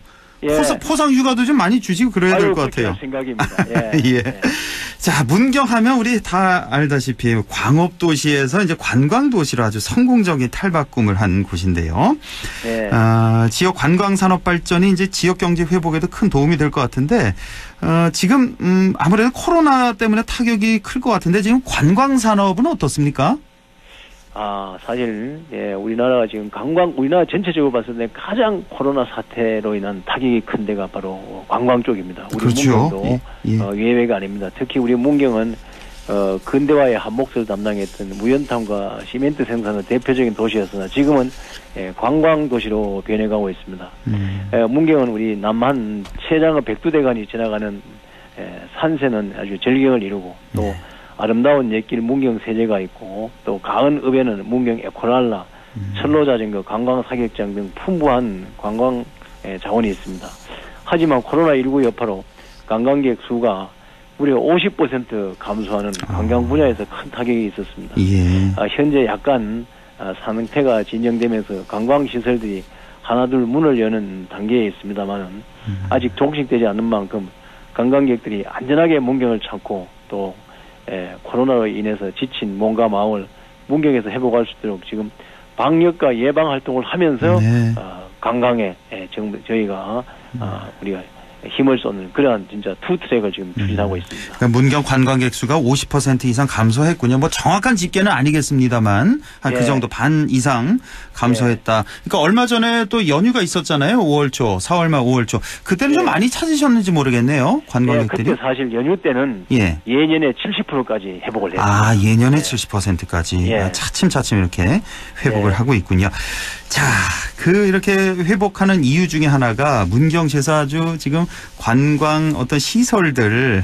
포상 휴가도 좀 많이 주시고 그래야 될 것 같아요. 생각입니다. 자, 문경하면 우리 다 알다시피 광업도시에서 이제 관광도시로 아주 성공적인 탈바꿈을 한 곳인데요. 네. 지역 관광산업 발전이 이제 지역 경제 회복에도 큰 도움이 될 것 같은데, 지금, 아무래도 코로나 때문에 타격이 클 것 같은데, 지금 관광산업은 어떻습니까? 사실, 예, 우리나라가 지금 우리나라 전체적으로 봤을 때 가장 코로나 사태로 인한 타격이 큰 데가 바로 관광 쪽입니다. 우리 그렇죠. 문경도 예. 예외가 아닙니다. 특히 우리 문경은 근대화의 한 몫을 담당했던 무연탄과 시멘트 생산의 대표적인 도시였으나 지금은 관광 도시로 변해가고 있습니다. 문경은 우리 남한 최장의 백두대간이 지나가는 산세는 아주 절경을 이루고 또 아름다운 옛길 문경 세제가 있고 또 가은읍에는 문경 에코랄라, 철로자전거, 관광사격장 등 풍부한 관광 자원이 있습니다. 하지만 코로나19 여파로 관광객 수가 무려 50% 감소하는 관광 분야에서 큰 타격이 있었습니다. 예. 현재 약간 상태가 진정되면서 관광시설들이 하나둘 문을 여는 단계에 있습니다만은 아직 종식되지 않는 만큼 관광객들이 안전하게 문경을 찾고 또 코로나로 인해서 지친 몸과 마음을 문경에서 회복할 수 있도록 지금 방역과 예방 활동을 하면서 관광에 저희가 우리가 힘을 쏟는 그러한 진짜 투트랙을 지금 추진하고 있습니다. 그러니까 문경 관광객 수가 50% 이상 감소했군요. 뭐 정확한 집계는 아니겠습니다만 한 그 정도 반 이상 감소했다. 그러니까 얼마 전에 또 연휴가 있었잖아요. 5월 초, 4월 말 5월 초. 그때는 좀 많이 찾으셨는지 모르겠네요. 관광객들이. 그때 사실 연휴 때는 예년에 70%까지 회복을 했습니다. 예년에 70%까지 차츰차츰 이렇게 회복을 하고 있군요. 자, 이렇게 회복하는 이유 중에 하나가 문경시에서 아주 지금 관광 어떤 시설들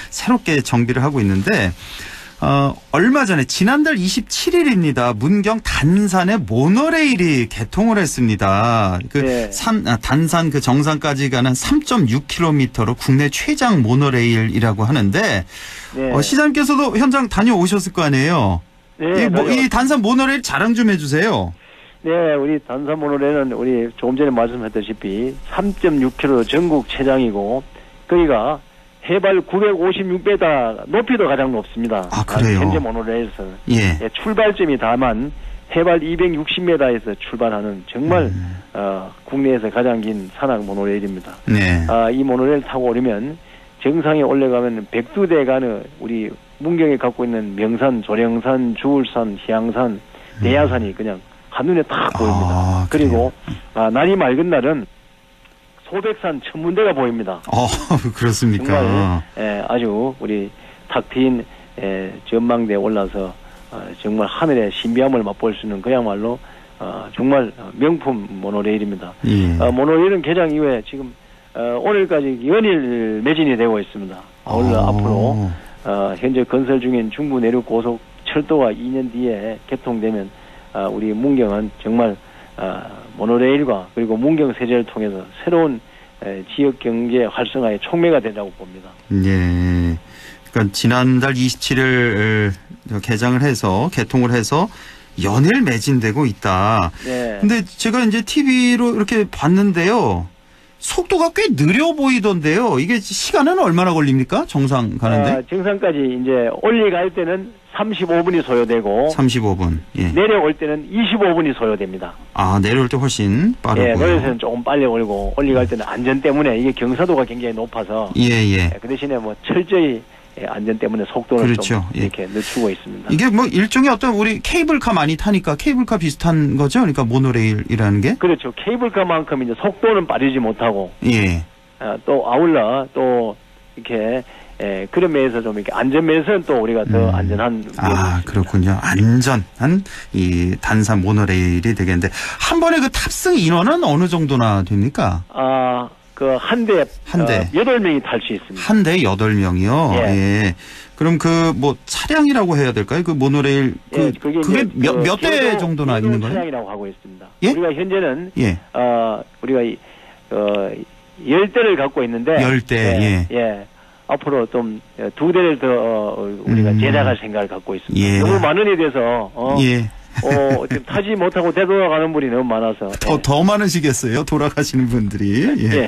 새롭게 정비를 하고 있는데, 얼마 전에 지난달 27일입니다. 문경 단산에 모노레일이 개통을 했습니다. 단산 그 정상까지 가는 3.6km로 국내 최장 모노레일이라고 하는데, 시장님께서도 현장 다녀오셨을 거 아니에요? 이 단산 모노레일 자랑 좀 해주세요. 네, 우리 단산 모노레일은 우리 조금 전에 말씀했다시피 3.6km 전국 최장이고 거기가 해발 956m 높이도 가장 높습니다. 그래요? 현재 모노레일에서 출발점이 다만 해발 260m에서 출발하는 정말 국내에서 가장 긴 산악 모노레일입니다. 이 모노레일 타고 오르면 정상에 올라가면 백두대간의 우리 문경에 갖고 있는 명산, 조령산, 주울산, 희양산, 대야산이 그냥 한눈에 딱 보입니다. 그리고 날이 맑은 날은 소백산 천문대가 보입니다. 그렇습니까? 정말 아주 우리 탁 트인 전망대에 올라서 정말 하늘의 신비함을 맛볼 수 있는 그야말로 정말 명품 모노레일입니다. 모노레일은 개장 이후에 지금 오늘까지 연일 매진이 되고 있습니다. 오늘 앞으로 현재 건설 중인 중부 내륙 고속 철도가 2년 뒤에 개통되면 우리 문경은 정말 모노레일과 그리고 문경 세제를 통해서 새로운 지역 경제 활성화의 촉매가 된다고 봅니다. 예. 그러니까 지난달 27일 개통을 해서 연일 매진되고 있다. 근데 제가 이제 TV로 이렇게 봤는데요. 속도가 꽤 느려 보이던데요. 이게 시간은 얼마나 걸립니까? 정상 가는데? 정상까지 이제 올라갈 때는 35분이 소요되고 35분. 내려올 때는 25분이 소요됩니다. 내려올 때 훨씬 빠르고요. 내려서는 조금 빨리 올고 올라갈 때는 안전 때문에 이게 경사도가 굉장히 높아서 그 대신에 뭐 철저히 안전 때문에 속도를 좀 이렇게 늦추고 있습니다. 이게 뭐 일종의 어떤 우리 케이블카 많이 타니까 케이블카 비슷한 거죠? 그러니까 모노레일이라는 게? 그렇죠. 케이블카만큼 이제 속도는 빠르지 못하고 또 아울러 또 이렇게 그런 면에서 좀 이렇게 안전 면에서는 또 우리가 더 안전한 그렇군요. 안전한 이 단산 모노레일이 되겠는데 한 번에 그 탑승 인원은 어느 정도나 됩니까? 한 대 8명이 탈 수 있습니다. 한 대에 8명이요? 그럼 뭐 차량이라고 해야 될까요? 그 모노레일 그게 몇 대 정도나 있는 거예요? 차량이라고 하고 있습니다. 우리가 현재는 우리가 10대를 갖고 있는데 10대. 앞으로 좀 2대를 더 우리가 제작할 생각을 갖고 있습니다. 너무 많은 에 대해서 지금 타지 못하고 되돌아가는 분이 너무 많아서. 더 많으시겠어요? 돌아가시는 분들이. 예.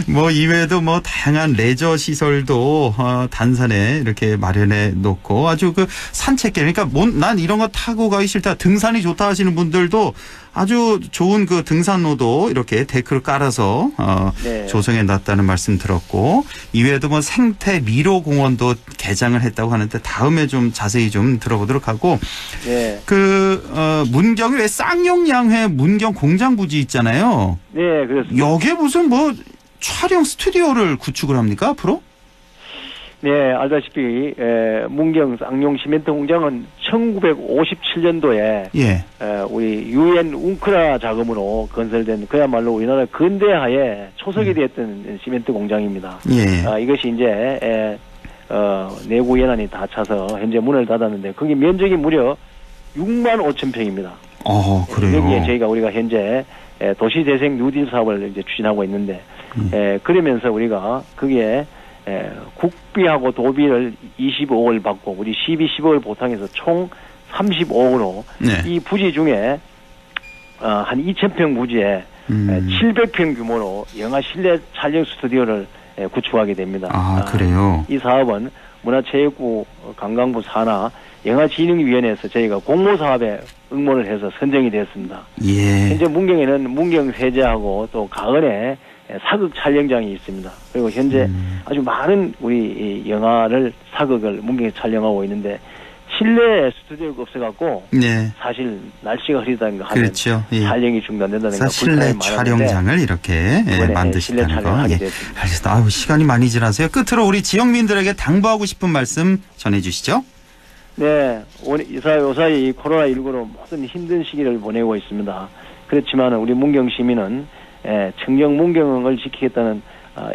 뭐 이외에도 뭐 다양한 레저 시설도 단산에 이렇게 마련해 놓고 아주 그 산책길, 그러니까 난 이런 거 타고 가기 싫다, 등산이 좋다 하시는 분들도 아주 좋은 그 등산로도 이렇게 데크를 깔아서 조성해 놨다는 말씀 들었고, 이외에도 뭐 생태 미로 공원도 개장을 했다고 하는데 다음에 좀 자세히 좀 들어보도록 하고, 문경에 왜 쌍용양회 문경 공장 부지 있잖아요. 네, 그렇습니다. 여기에 무슨 뭐 촬영 스튜디오를 구축을 합니까 앞으로? 네, 알다시피 문경 쌍용 시멘트 공장은 1957년도에 우리 UN 웅크라 자금으로 건설된 그야말로 우리나라 근대화에 초석이 되었던 시멘트 공장입니다. 이것이 이제 내구 연한이 다 차서 현재 문을 닫았는데 거기 면적이 무려 6만 5천 평입니다. 그래요. 여기에 우리가 현재 도시재생 뉴딜 사업을 이제 추진하고 있는데 그러면서 우리가 거기에 국비하고 도비를 25억을 받고 우리 시비 10억을 보상해서 총 35억으로 이 부지 중에 한 2,000평 부지에 700평 규모로 영화 실내 촬영 스튜디오를 구축하게 됩니다. 그래요? 이 사업은 문화체육부, 관광부 산하 영화진흥위원회에서 저희가 공모사업에 응모를 해서 선정이 되었습니다. 현재 문경에는 문경세제하고 또 가은에 사극 촬영장이 있습니다. 그리고 현재 아주 많은 우리 영화를 사극을 문경에 촬영하고 있는데 실내 스튜디오가 없어갖고 사실 날씨가 흐리다든가 하면 촬영이 중단된다든가 실내 촬영장을 이렇게 만드신다는 거. 알겠습니다. 시간이 많이 지나서요. 끝으로 우리 지역민들에게 당부하고 싶은 말씀 전해주시죠. 네, 요사이 코로나19로 모든 힘든 시기를 보내고 있습니다. 그렇지만 우리 문경 시민은 청정 문경을 지키겠다는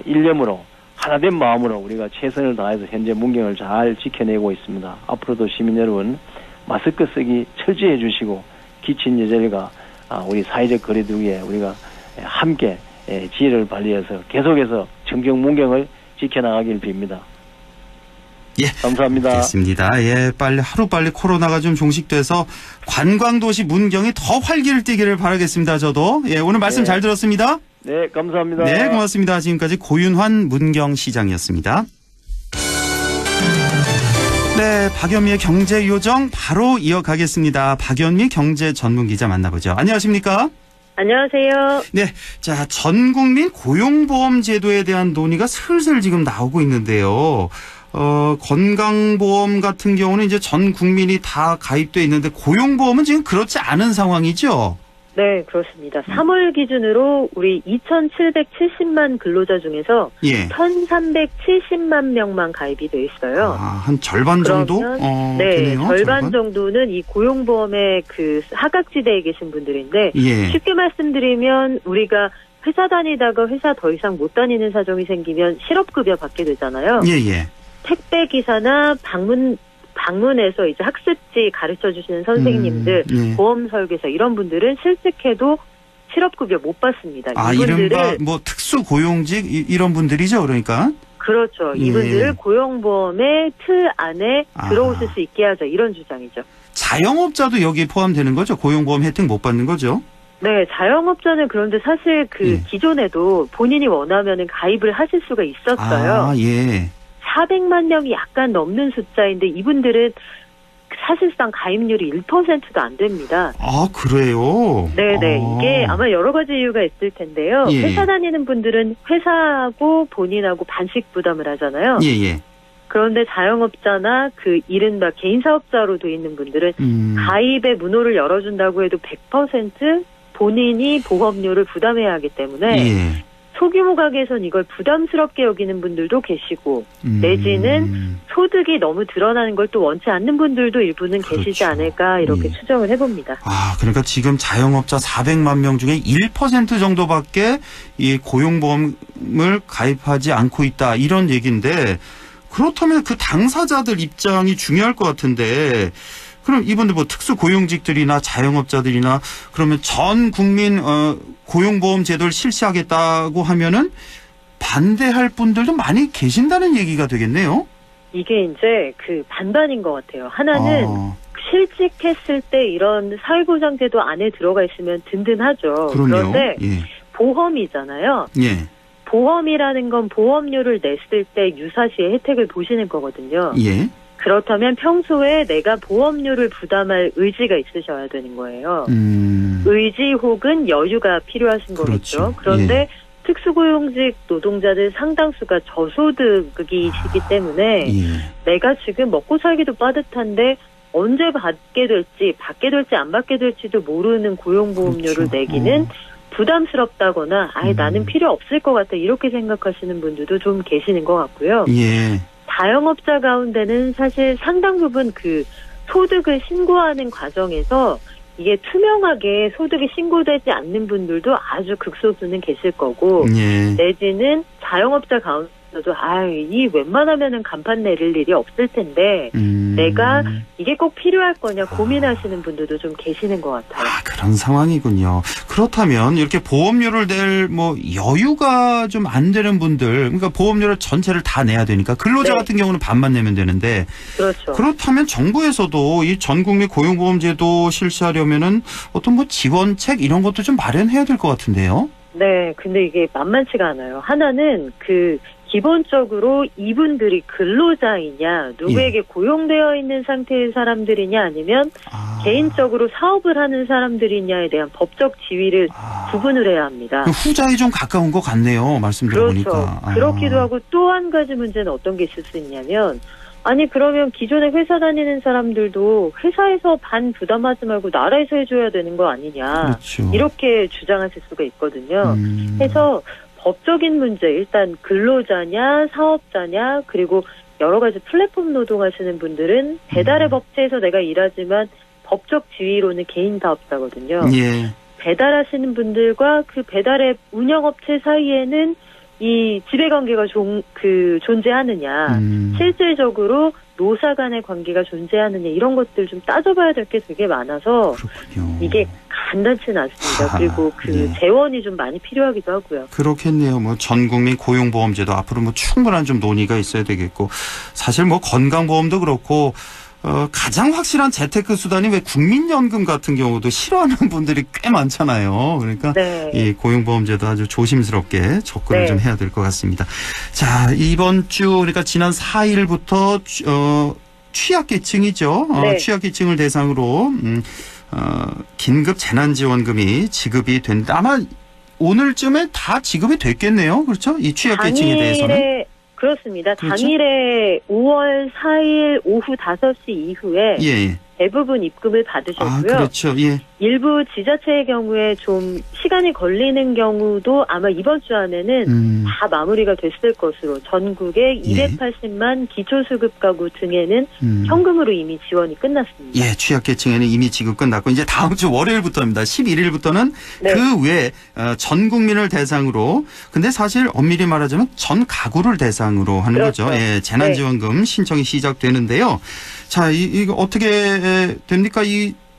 일념으로 하나된 마음으로 우리가 최선을 다해서 현재 문경을 잘 지켜내고 있습니다. 앞으로도 시민 여러분 마스크 쓰기 철저히 해주시고 기친 예절과 우리 사회적 거리두기에 우리가 함께 지혜를 발휘해서 계속해서 청정 문경을 지켜나가길 빕니다. 감사합니다. 알겠습니다. 하루빨리 코로나가 좀 종식돼서 관광도시 문경이 더 활기를 띠기를 바라겠습니다. 저도. 오늘 말씀 잘 들었습니다. 네, 감사합니다. 네, 고맙습니다. 지금까지 고윤환 문경시장이었습니다. 네, 박연미의 경제요정 바로 이어가겠습니다. 박연미 경제전문기자 만나보죠. 안녕하십니까? 안녕하세요. 네, 자, 전국민 고용보험 제도에 대한 논의가 슬슬 지금 나오고 있는데요. 건강보험 같은 경우는 이제 전 국민이 다 가입돼 있는데 고용보험은 지금 그렇지 않은 상황이죠? 네, 그렇습니다. 3월 기준으로 우리 2,770만 근로자 중에서 1,370만 명만 가입이 돼 있어요. 한 절반 정도? 되네요. 절반 정도는 이 고용보험의 그 사각지대에 계신 분들인데 쉽게 말씀드리면 우리가 회사 다니다가 회사 더 이상 못 다니는 사정이 생기면 실업급여 받게 되잖아요. 택배 기사나 방문해서 이제 학습지 가르쳐 주시는 선생님들, 보험 설계사 이런 분들은 실직해도 실업급여 못 받습니다. 이른바 뭐 특수 고용직 이런 분들이죠, 그러니까. 그렇죠. 이분들을 고용보험의 틀 안에 들어오실 수 있게 하자 이런 주장이죠. 자영업자도 여기에 포함되는 거죠? 고용보험 혜택 못 받는 거죠? 네, 자영업자는 그런데 사실 기존에도 본인이 원하면은 가입을 하실 수가 있었어요. 400만 명이 약간 넘는 숫자인데 이분들은 사실상 가입률이 1%도 안 됩니다. 그래요? 네네. 이게 아마 여러 가지 이유가 있을 텐데요. 회사 다니는 분들은 회사하고 본인하고 반씩 부담을 하잖아요. 그런데 자영업자나 그 이른바 개인 사업자로 돼 있는 분들은 가입의 문호를 열어준다고 해도 100% 본인이 보험료를 부담해야 하기 때문에 소규모 가게에선 이걸 부담스럽게 여기는 분들도 계시고 내지는 소득이 너무 드러나는 걸 또 원치 않는 분들도 일부는 계시지 않을까 이렇게 추정을 해봅니다. 그러니까 지금 자영업자 400만 명 중에 1% 정도밖에 이 고용보험을 가입하지 않고 있다 이런 얘기인데 그렇다면 그 당사자들 입장이 중요할 것 같은데 그럼 이분들 뭐 특수고용직들이나 자영업자들이나 그러면 전 국민 고용보험 제도를 실시하겠다고 하면은 반대할 분들도 많이 계신다는 얘기가 되겠네요. 이게 이제 그 반반인 것 같아요. 하나는 실직했을 때 이런 사회보장제도 안에 들어가 있으면 든든하죠. 그럼요. 그런데 예. 보험이잖아요. 예. 보험이라는 건 보험료를 냈을 때 유사시에 혜택을 보시는 거거든요. 예. 그렇다면 평소에 내가 보험료를 부담할 의지가 있으셔야 되는 거예요. 의지 혹은 여유가 필요하신 그렇죠. 거겠죠. 그런데 예. 특수고용직 노동자들 상당수가 저소득이시기 때문에 예. 내가 지금 먹고 살기도 빠듯한데 언제 받게 될지 안 받게 될지도 모르는 고용보험료를 그렇죠. 내기는 부담스럽다거나 아예 나는 필요 없을 것 같다 이렇게 생각하시는 분들도 좀 계시는 것 같고요. 예. 자영업자 가운데는 사실 상당 부분 그 소득을 신고하는 과정에서 이게 투명하게 소득이 신고되지 않는 분들도 아주 극소수는 계실 거고 예. 내지는 자영업자 가운데서도 이 웬만하면은 간판 내릴 일이 없을 텐데 내가 이게 꼭 필요할 거냐 고민하시는 분들도 좀 계시는 것 같아요. 그런 상황이군요. 그렇다면 이렇게 보험료를 낼 여유가 좀 안 되는 분들, 그러니까 보험료를 전체를 다 내야 되니까 근로자 같은 경우는 반만 내면 되는데, 그렇죠. 그렇다면 정부에서도 이 전국민 고용보험제도 실시하려면은 어떤 지원책 이런 것도 좀 마련해야 될 것 같은데요. 네, 근데 이게 만만치가 않아요. 하나는 기본적으로 이분들이 근로자이냐, 누구에게 고용되어 있는 상태의 사람들이냐, 아니면 개인적으로 사업을 하는 사람들이냐에 대한 법적 지위를 구분을 해야 합니다. 후자에 좀 가까운 것 같네요. 말씀 들어보니까. 그렇죠. 그렇기도 하고 또 한 가지 문제는 어떤 게 있을 수 있냐면, 그러면 기존에 회사 다니는 사람들도 회사에서 반 부담하지 말고 나라에서 해줘야 되는 거 아니냐. 그렇죠. 이렇게 주장하실 수가 있거든요. 해서 법적인 문제, 일단 근로자냐, 사업자냐, 그리고 여러 가지 플랫폼 노동하시는 분들은 배달의 업체에서 내가 일하지만 법적 지위로는 개인 사업자거든요. 예. 배달하시는 분들과 그 배달의 운영업체 사이에는 이 지배관계가 존재하느냐, 실질적으로 노사 간의 관계가 존재하느냐 이런 것들 좀 따져봐야 될 게 되게 많아서 그렇군요. 이게 간단치는 않습니다. 그리고 재원이 좀 많이 필요하기도 하고요. 그렇겠네요. 전국민 고용보험제도 앞으로 충분한 좀 논의가 있어야 되겠고, 사실 건강보험도 그렇고 가장 확실한 재테크 수단이 왜 국민연금 같은 경우도 싫어하는 분들이 꽤 많잖아요. 그러니까 이 고용보험제도 아주 조심스럽게 접근을 좀 해야 될 것 같습니다. 자, 이번 주 그러니까 지난 4일부터 취약계층이죠. 취약계층을 대상으로 긴급 재난지원금이 지급이 된다. 아마 오늘쯤에 다 지급이 됐겠네요. 그렇죠? 이 취약계층에 대해서는. 그렇습니다. 그렇죠? 당일에 5월 4일 오후 5시 이후에 대부분 입금을 받으셨고요. 그렇죠. 예. 일부 지자체의 경우에 좀 시간이 걸리는 경우도 아마 이번 주 안에는 다 마무리가 됐을 것으로 전국의 280만 기초수급 가구 등에는 현금으로 이미 지원이 끝났습니다. 예, 취약계층에는 이미 지급 끝났고 이제 다음 주 월요일부터입니다. 11일부터는 그 외 전 국민을 대상으로, 근데 사실 엄밀히 말하자면 전 가구를 대상으로 하는 거죠. 예, 재난지원금 신청이 시작되는데요. 자, 이거 어떻게 됩니까?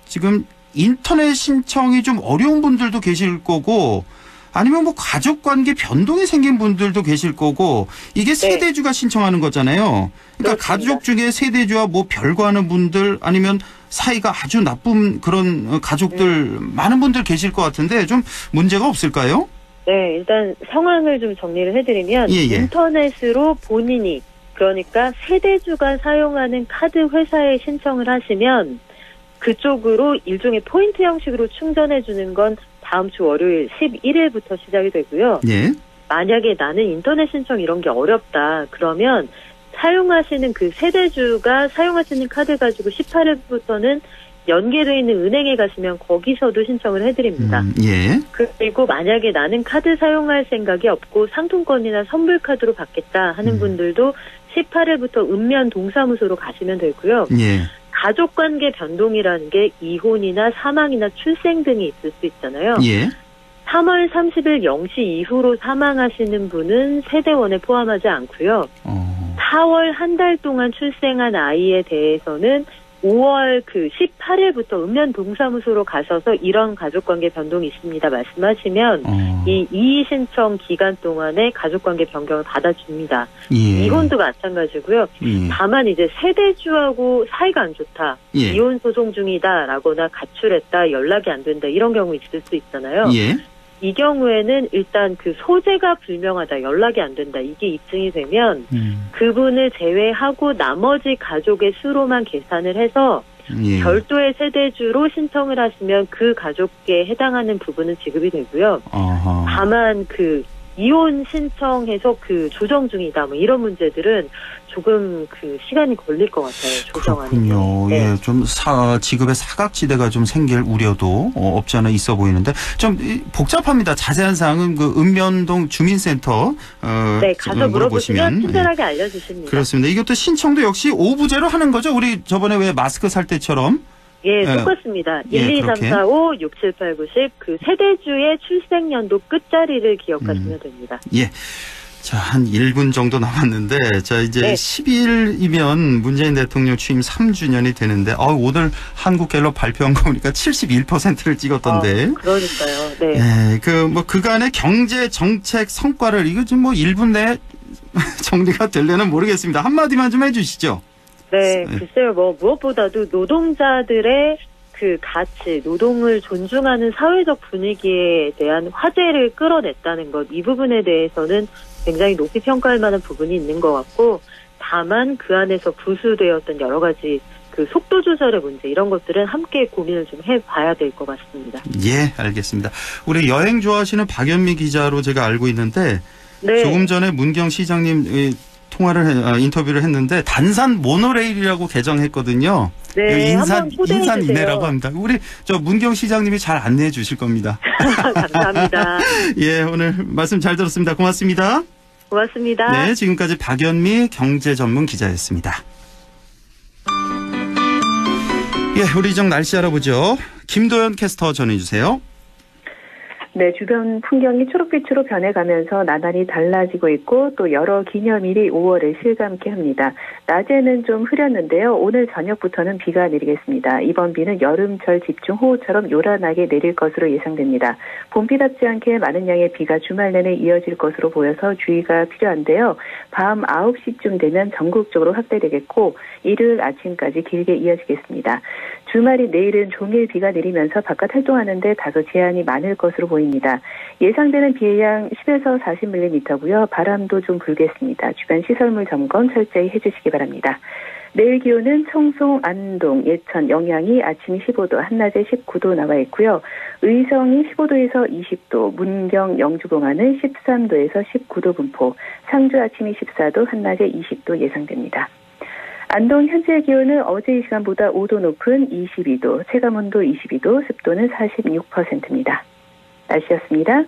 지금 인터넷 신청이 좀 어려운 분들도 계실 거고, 아니면 가족관계 변동이 생긴 분들도 계실 거고, 이게 세대주가 신청하는 거잖아요. 그러니까 가족 중에 세대주와 별거하는 분들, 아니면 사이가 아주 나쁜 그런 가족들 많은 분들 계실 것 같은데 좀 문제가 없을까요? 네, 일단 상황을 좀 정리를 해드리면 인터넷으로 본인이, 그러니까 세대주가 사용하는 카드 회사에 신청을 하시면 그쪽으로 일종의 포인트 형식으로 충전해주는 건 다음 주 월요일 11일부터 시작이 되고요. 만약에 나는 인터넷 신청 이런 게 어렵다, 그러면 사용하시는 그 세대주가 사용하시는 카드 가지고 18일부터는 연계되어 있는 은행에 가시면 거기서도 신청을 해드립니다. 그리고 만약에 나는 카드 사용할 생각이 없고 상품권이나 선불카드로 받겠다 하는 분들도 18일부터 읍면 동사무소로 가시면 되고요. 가족관계 변동이라는 게 이혼이나 사망이나 출생 등이 있을 수 있잖아요. 3월 30일 0시 이후로 사망하시는 분은 세대원에 포함하지 않고요. 4월 한 달 동안 출생한 아이에 대해서는 5월 18일부터 읍면 동사무소로 가셔서 이런 가족관계 변동이 있습니다 말씀하시면 이 이의 신청 기간 동안에 가족관계 변경을 받아줍니다. 이혼도 마찬가지고요. 다만 이제 세대주하고 사이가 안 좋다, 이혼 소송 중이다라거나 가출했다, 연락이 안 된다 이런 경우 있을 수 있잖아요. 이 경우에는 일단 소재가 불명하다, 연락이 안 된다 이게 입증이 되면 그분을 제외하고 나머지 가족의 수로만 계산을 해서 별도의 세대주로 신청을 하시면 그 가족에 해당하는 부분은 지급이 되고요. 다만 이혼 신청해서 조정 중이다 뭐 이런 문제들은 조금 시간이 걸릴 것 같아요. 조정하는. 그렇군요. 네. 예, 좀 지급의 사각지대가 좀 생길 우려도 없지 않아 있어 보이는데 좀 복잡합니다. 자세한 사항은 읍면동 주민센터 네, 가서 물어보시면 친절하게 알려주십니다. 그렇습니다. 이것도 신청도 역시 오부제로 하는 거죠? 우리 저번에 왜 마스크 살 때처럼? 예, 똑같습니다. 1, 2, 3, 4, 5, 6, 7, 8, 9, 10 세대주의 출생연도 끝자리를 기억하시면 됩니다. 예. 자, 한 1분 정도 남았는데, 자, 이제 10일이면 문재인 대통령 취임 3주년이 되는데, 오늘 한국갤럽 발표한 거 보니까 71%를 찍었던데. 그러니까요, 네. 예, 그간의 경제 정책 성과를, 이거 좀 1분 내에 정리가 되려나 모르겠습니다. 한마디만 좀 해주시죠. 네, 글쎄요, 무엇보다도 노동자들의 가치, 노동을 존중하는 사회적 분위기에 대한 화제를 끌어냈다는 것, 이 부분에 대해서는 굉장히 높이 평가할 만한 부분이 있는 것 같고, 다만 그 안에서 부수되었던 여러 가지 속도 조절의 문제, 이런 것들은 함께 고민을 좀 해봐야 될 것 같습니다. 예, 알겠습니다. 우리 여행 좋아하시는 박연미 기자로 제가 알고 있는데, 조금 전에 문경 시장님 인터뷰를 했는데 단산 모노레일이라고 개정했거든요. 네, 인산 이내라고 합니다. 우리 문경 시장님이 잘 안내해 주실 겁니다. 감사합니다. 예, 오늘 말씀 잘 들었습니다. 고맙습니다. 고맙습니다. 네, 지금까지 박연미 경제 전문 기자였습니다. 예, 우리 좀 날씨 알아보죠. 김도연 캐스터 전해주세요. 네, 주변 풍경이 초록빛으로 변해가면서 나날이 달라지고 있고 또 여러 기념일이 5월을 실감케 합니다. 낮에는 좀 흐렸는데요. 오늘 저녁부터는 비가 내리겠습니다. 이번 비는 여름철 집중호우처럼 요란하게 내릴 것으로 예상됩니다. 봄비답지 않게 많은 양의 비가 주말 내내 이어질 것으로 보여서 주의가 필요한데요. 밤 9시쯤 되면 전국적으로 확대되겠고 일요일 아침까지 길게 이어지겠습니다. 주말인 내일은 종일 비가 내리면서 바깥 활동하는데 다소 제한이 많을 것으로 보입니다. 예상되는 비의 양 10에서 40mm고요. 바람도 좀 불겠습니다. 주변 시설물 점검 철저히 해주시기 바랍니다. 내일 기온은 청송, 안동, 예천, 영양이 아침 15도, 한낮에 19도 나와 있고요. 의성이 15도에서 20도, 문경, 영주공안은 13도에서 19도 분포, 상주 아침이 14도, 한낮에 20도 예상됩니다. 안동 현재 기온은 어제 이 시간보다 5도 높은 22도, 체감온도 22도, 습도는 46%입니다. 날씨였습니다.